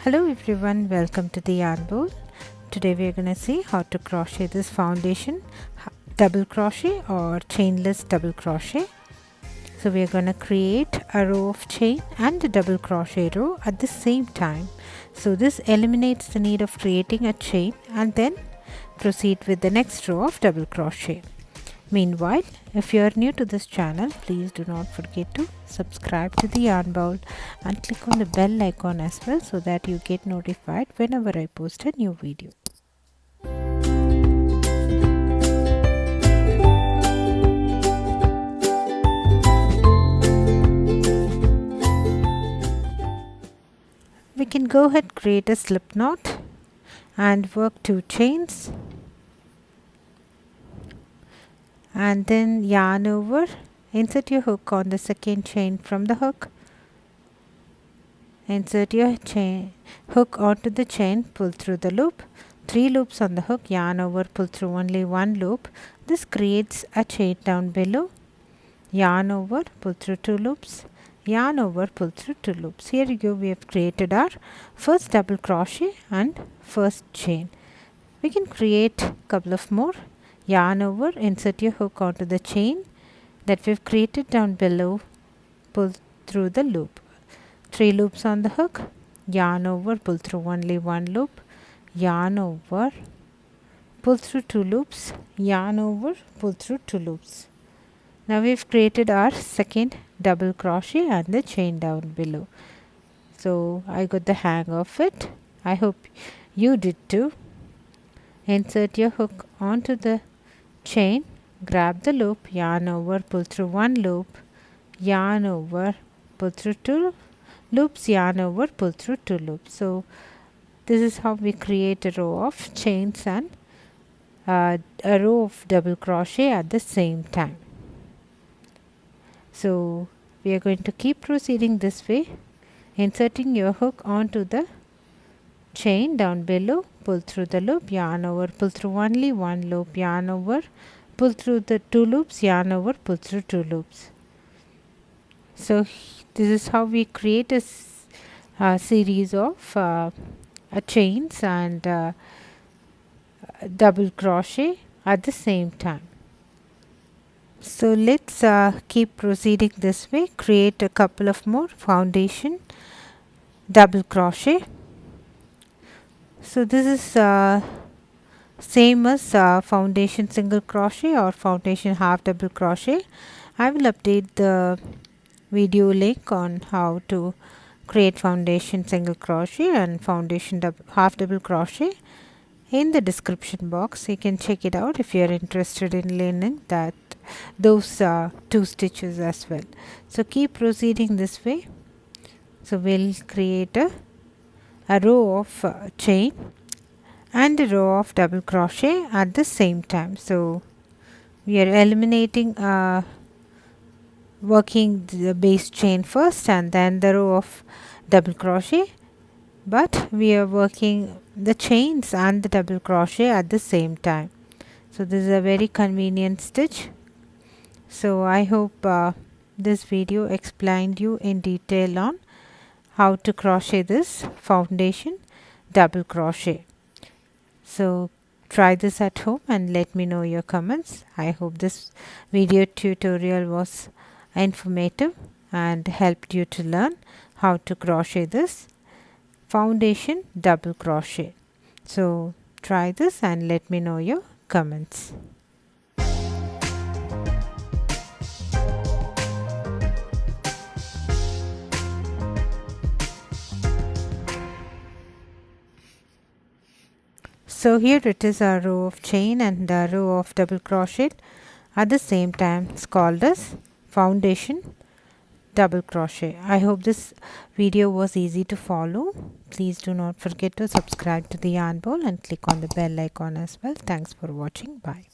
Hello everyone, welcome to the yarn bowl. Today we are going to see how to crochet this foundation double crochet or chainless double crochet. So we are going to create a row of chain and a double crochet row at the same time. So this eliminates the need of creating a chain and then proceed with the next row of double crochet. Meanwhile, if you are new to this channel, please do not forget to subscribe to the yarn bowl and click on the bell icon as well so that you get notified whenever I post a new video. We can go ahead, create a slip knot and work 2 chains. And then yarn over, insert your hook on the second chain from the hook, insert your hook onto the chain, pull through the loop, 3 loops on the hook, yarn over, pull through only 1 loop. This creates a chain down below, yarn over, pull through 2 loops, yarn over, pull through 2 loops. Here you go, we have created our first double crochet and first chain. We can create a couple of more. Yarn over, insert your hook onto the chain that we've created down below, pull through the loop, 3 loops on the hook, yarn over, pull through only 1 loop, yarn over, pull through 2 loops, yarn over, pull through 2 loops. Now we've created our second double crochet and the chain down below. So I got the hang of it. I hope you did too. Insert your hook onto the chain, grab the loop, yarn over, pull through 1 loop, yarn over, pull through 2 loops, yarn over, pull through 2 loops. So this is how we create a row of chains and a row of double crochet at the same time. So we are going to keep proceeding this way, inserting your hook onto the chain down below, pull through the loop, yarn over, pull through only 1 loop, yarn over, pull through the 2 loops, yarn over, pull through 2 loops. So this is how we create a series of chains and double crochet at the same time. So let's keep proceeding this way, create a couple of more foundation double crochet. So this is same as foundation single crochet or foundation half double crochet. I will update the video link on how to create foundation single crochet and foundation half double crochet in the description box. You can check it out if you are interested in learning those 2 stitches as well. So keep proceeding this way. So we'll create a row of chain and a row of double crochet at the same time. So we are eliminating working the base chain first and then the row of double crochet, but we are working the chains and the double crochet at the same time. So this is a very convenient stitch. So I hope this video explained you in detail on how to crochet this foundation double crochet. So try this at home and let me know your comments. I hope this video tutorial was informative and helped you to learn how to crochet this foundation double crochet. So try this and let me know your comments. So here it is, a row of chain and a row of double crochet at the same time. It's called as foundation double crochet. I hope this video was easy to follow. Please do not forget to subscribe to the yarn bowl and click on the bell icon as well. Thanks for watching. Bye.